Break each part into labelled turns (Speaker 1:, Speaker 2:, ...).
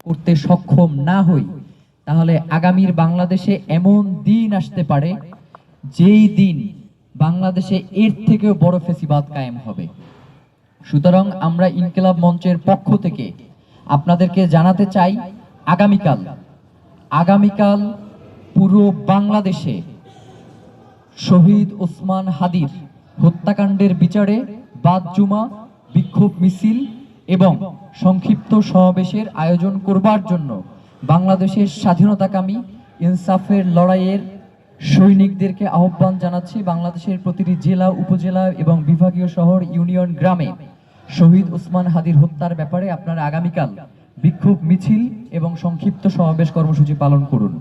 Speaker 1: করতে সক্ষম না হই, তাহলে আগামীর বাংলাদেশে এমন দিন আসতে পারে যেই দিন বাংলাদেশে এর থেকেও বড় ফেসিবাদ কায়েম হবে। সুতরাং আমরা ইনকিলাব মঞ্চের পক্ষ থেকে আপনাদেরকে জানাতে চাই, আগামীকাল আগামীকাল পুরো বাংলাদেশে শহীদ ওসমান হাদির হত্যাকাণ্ডের বিচারে বাদ জুমা, বিক্ষোভ মিছিল এবং সংক্ষিপ্ত সমাবেশের আয়োজন করবার জন্য বাংলাদেশের স্বাধীনতাকামী ইনসাফের লড়াইয়ের সৈনিকদেরকে আহ্বান জানাচ্ছি। বাংলাদেশের প্রতিটি জেলা, উপজেলা এবং বিভাগীয় শহর, ইউনিয়ন, গ্রামে শহীদ ওসমান হাদির হত্যার ব্যাপারে আপনারা আগামীকাল বিক্ষোভ মিছিল এবং সংক্ষিপ্ত সমাবেশ কর্মসূচি পালন করুন।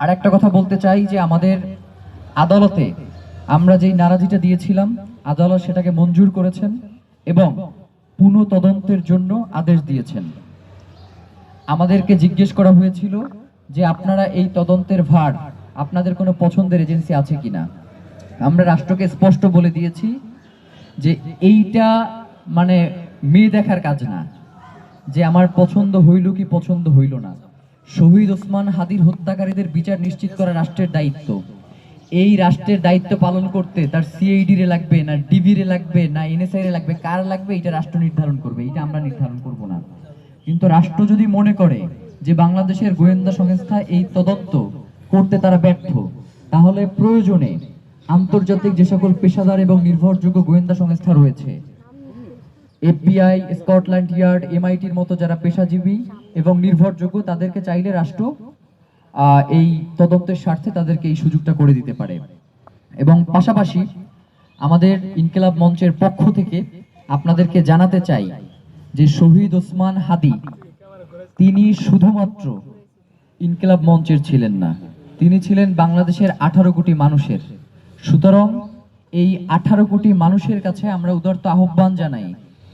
Speaker 1: আর একটা কথা বলতে চাই যে আমাদের আদালতে আমরা যেই নারাজিটা দিয়েছিলাম, আদালত সেটাকে মঞ্জুর করেছেন এবং পুনঃ তদন্তের জন্য আদেশ দিয়েছেন। আমাদেরকে জিজ্ঞেস করা হয়েছিল যে আপনারা এই তদন্তের ভার, আপনাদের কোনো পছন্দের এজেন্সি আছে কিনা। আমরা রাষ্ট্রকে স্পষ্ট বলে দিয়েছি যে এইটা মানে মেয়ে দেখার কাজ না, যে আমার পছন্দ হইল কি পছন্দ হইল না। শহীদ ওসমান হাদির হত্যাকারীদের বিচার নিশ্চিত করা রাষ্ট্রের দায়িত্ব। এই রাষ্ট্রের দায়িত্ব পালন করতে তার সিআইডি রে লাগবে না, ডিবি রে লাগবে না, এনএসআই রে লাগবে, কার লাগবে এটা রাষ্ট্র নির্ধারণ করবে, এটা আমরা নির্ধারণ করব না। কিন্তু রাষ্ট্র যদি মনে করে যে বাংলাদেশের গোয়েন্দা সংস্থা এই তদন্ত করতে তারা ব্যর্থ, তাহলে প্রয়োজনে আন্তর্জাতিক যে সকল পেশাদার এবং নির্ভরযোগ্য গোয়েন্দা সংস্থা রয়েছে, এফবিআই, স্কটল্যান্ড ইয়ার্ড, এমআইটির মতো যারা পেশাজীবী এবং নির্ভরযোগ্য, তাদেরকে চাইলে রাষ্ট্র এই তদন্তের স্বার্থে তাদেরকে এই সুযোগটা করে দিতে পারে। এবং পাশাপাশি আমাদের ইনকিলাব মঞ্চের পক্ষ থেকে আপনাদেরকে জানাতে চাই যে শহীদ ওসমান হাদি তিনি শুধুমাত্র ইনকিলাব মঞ্চের ছিলেন না, তিনি ছিলেন বাংলাদেশের 18 কোটি মানুষের। সুতরাং এই 18 কোটি মানুষের কাছে আমরা উদারত আহ্বান জানাই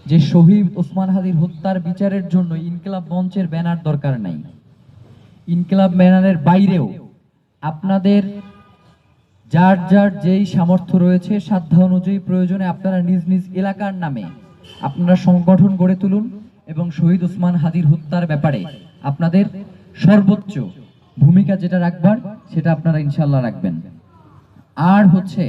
Speaker 1: যে শহীদ ওসমান হাদির হত্যার বিচারের জন্য ইনকিলাব মঞ্চের ব্যানার দরকার নাই। ইনকিলাব ব্যানারের বাইরেও আপনাদের যার যার যেই সামর্থ্য রয়েছে, সাধ্য অনুযায়ী প্রয়োজনে আপনারা নিজ নিজ এলাকার নামে আপনারা সংগঠন গড়ে তুলুন এবং শহীদ ওসমান হাদির হত্যার ব্যাপারে আপনাদের সর্বোচ্চ ভূমিকা যেটা রাখবার সেটা আপনারা ইনশাআল্লাহ রাখবেন। আর হচ্ছে